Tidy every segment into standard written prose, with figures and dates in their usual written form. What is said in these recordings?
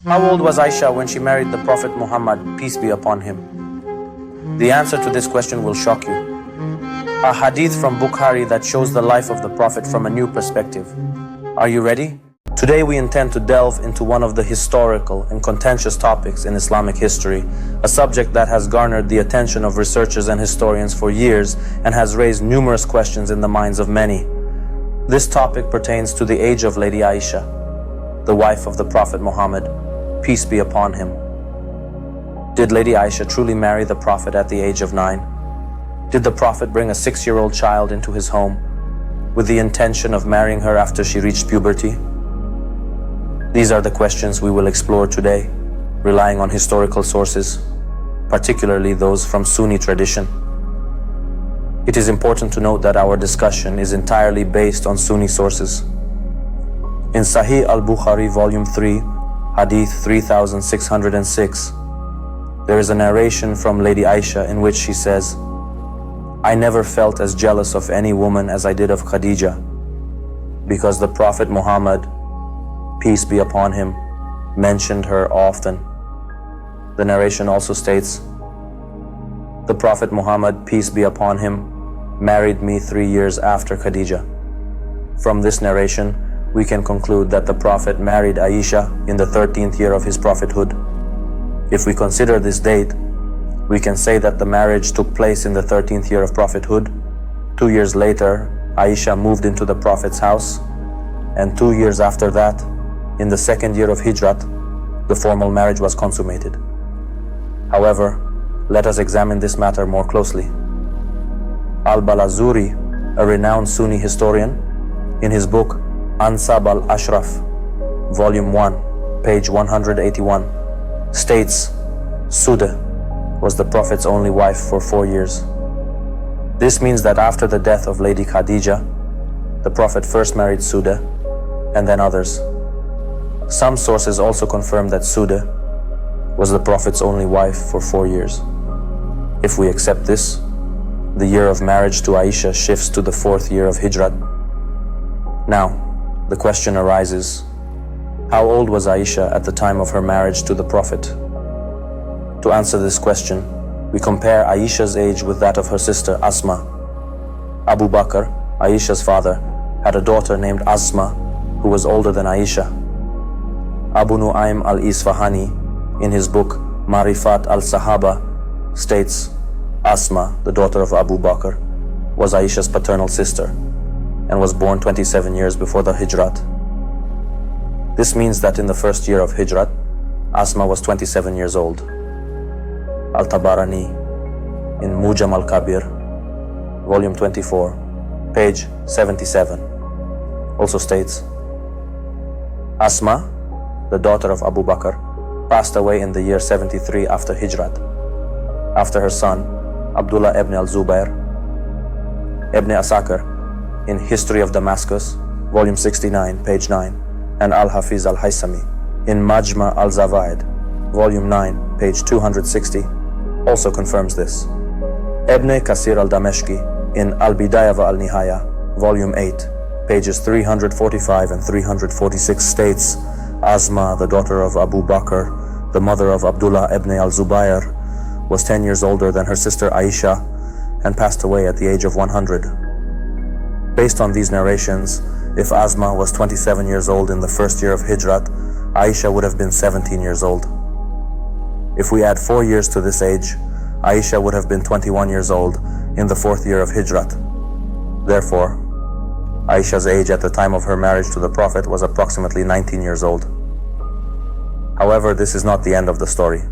How old was Aisha when she married the Prophet Muhammad, peace be upon him? The answer to this question will shock you. A hadith from Bukhari that shows the life of the Prophet from a new perspective. Are you ready? Today we intend to delve into one of the historical and contentious topics in Islamic history, a subject that has garnered the attention of researchers and historians for years and has raised numerous questions in the minds of many. This topic pertains to the age of Lady Aisha, the wife of the Prophet Muhammad, peace be upon him. Did Lady Aisha truly marry the Prophet at the age of 9? Did the Prophet bring a 6-year-old child into his home with the intention of marrying her after she reached puberty? These are the questions we will explore today, relying on historical sources, particularly those from Sunni tradition. It is important to note that our discussion is entirely based on Sunni sources. In Sahih al-Bukhari, Volume 3, Hadith 3606, there is a narration from Lady Aisha in which she says, "I never felt as jealous of any woman as I did of Khadija, because the Prophet Muhammad, peace be upon him, mentioned her often." The narration also states, "The Prophet Muhammad, peace be upon him, married me 3 years after Khadija." From this narration, we can conclude that the Prophet married Aisha in the 13th year of his prophethood. If we consider this date, we can say that the marriage took place in the 13th year of prophethood. 2 years later, Aisha moved into the Prophet's house, and 2 years after that, in the 2nd year of Hijrat, the formal marriage was consummated. However, let us examine this matter more closely. Al-Balazuri, a renowned Sunni historian, in his book Ansab al-Ashraf, Volume 1, page 181, states, Suda was the Prophet's only wife for 4 years. This means that after the death of Lady Khadija, the Prophet first married Suda and then others. Some sources also confirm that Suda was the Prophet's only wife for 4 years. If we accept this, the year of marriage to Aisha shifts to the 4th year of Hijrat. Now, the question arises, how old was Aisha at the time of her marriage to the Prophet? To answer this question, we compare Aisha's age with that of her sister Asma. Abu Bakr, Aisha's father, had a daughter named Asma who was older than Aisha. Abu Nu'aym al-Isfahani, in his book Marifat al-Sahaba, states, Asma, the daughter of Abu Bakr, was Aisha's paternal sister and was born 27 years before the Hijrat. This means that in the 1st year of Hijrat, Asma was 27 years old. Al-Tabarani, in Mujam al-Kabir, Volume 24, page 77, also states, Asma, the daughter of Abu Bakr, passed away in the year 73 after Hijrat, after her son, Abdullah ibn al-Zubair. Ibn Asakir, in History of Damascus, Volume 69, page 9, and Al-Hafiz al-Haythami, in Majma al-Zawaid, Volume 9, page 260, also confirms this. Ibn Kasir al-Damashqi, in Al-Bidayah wa al-Nihaya, Volume 8, pages 345 and 346 states, Asma, the daughter of Abu Bakr, the mother of Abdullah ibn al-Zubair, was 10 years older than her sister Aisha and passed away at the age of 100. Based on these narrations, if Asma was 27 years old in the 1st year of Hijrat, Aisha would have been 17 years old. If we add 4 years to this age, Aisha would have been 21 years old in the 4th year of Hijrat. Therefore, Aisha's age at the time of her marriage to the Prophet was approximately 19 years old. However, this is not the end of the story.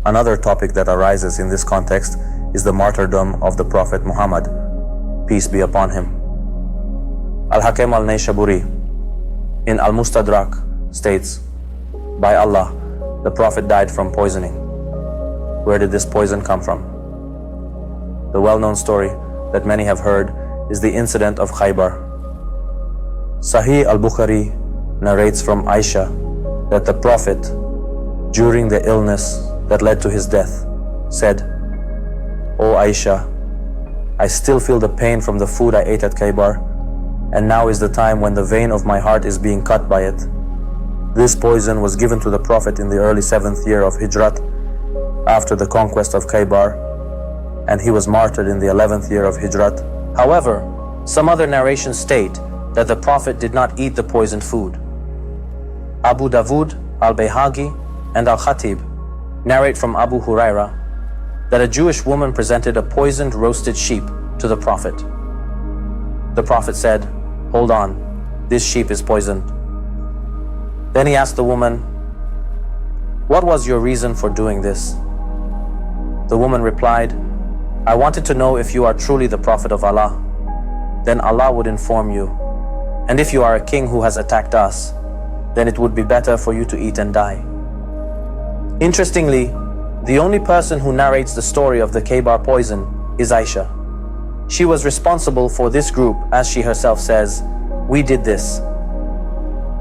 Another topic that arises in this context is the martyrdom of the Prophet Muhammad, peace be upon him. Al-Hakim al-Nayshaburi, in Al-Mustadrak, states, by Allah, the Prophet died from poisoning. Where did this poison come from? The well-known story that many have heard is the incident of Khaybar. Sahih al-Bukhari narrates from Aisha that the Prophet, during the illness that led to his death, said, "O Aisha, I still feel the pain from the food I ate at Khaybar, and now is the time when the vein of my heart is being cut by it. This poison was given to the Prophet in the early 7th year of Hijrat after the conquest of Khaybar, and he was martyred in the 11th year of Hijrat. However, some other narrations state that the Prophet did not eat the poisoned food. Abu Dawood, Al-Bayhaqi, and Al-Khatib narrate from Abu Huraira that a Jewish woman presented a poisoned roasted sheep to the Prophet. The Prophet said, "Hold on, this sheep is poisoned." Then he asked the woman, "What was your reason for doing this?" The woman replied, "I wanted to know if you are truly the Prophet of Allah. Then Allah would inform you. And if you are a king who has attacked us, then it would be better for you to eat and die." Interestingly, the only person who narrates the story of the Khaybar poison is Aisha. She was responsible for this group, as she herself says, "We did this."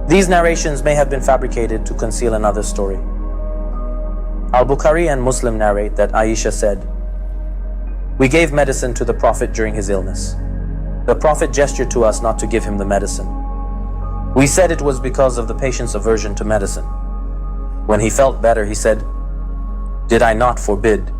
These narrations may have been fabricated to conceal another story. Al-Bukhari and Muslim narrate that Aisha said, "We gave medicine to the Prophet during his illness. The Prophet gestured to us not to give him the medicine. We said it was because of the patient's aversion to medicine. When he felt better, he said, 'Did I not forbid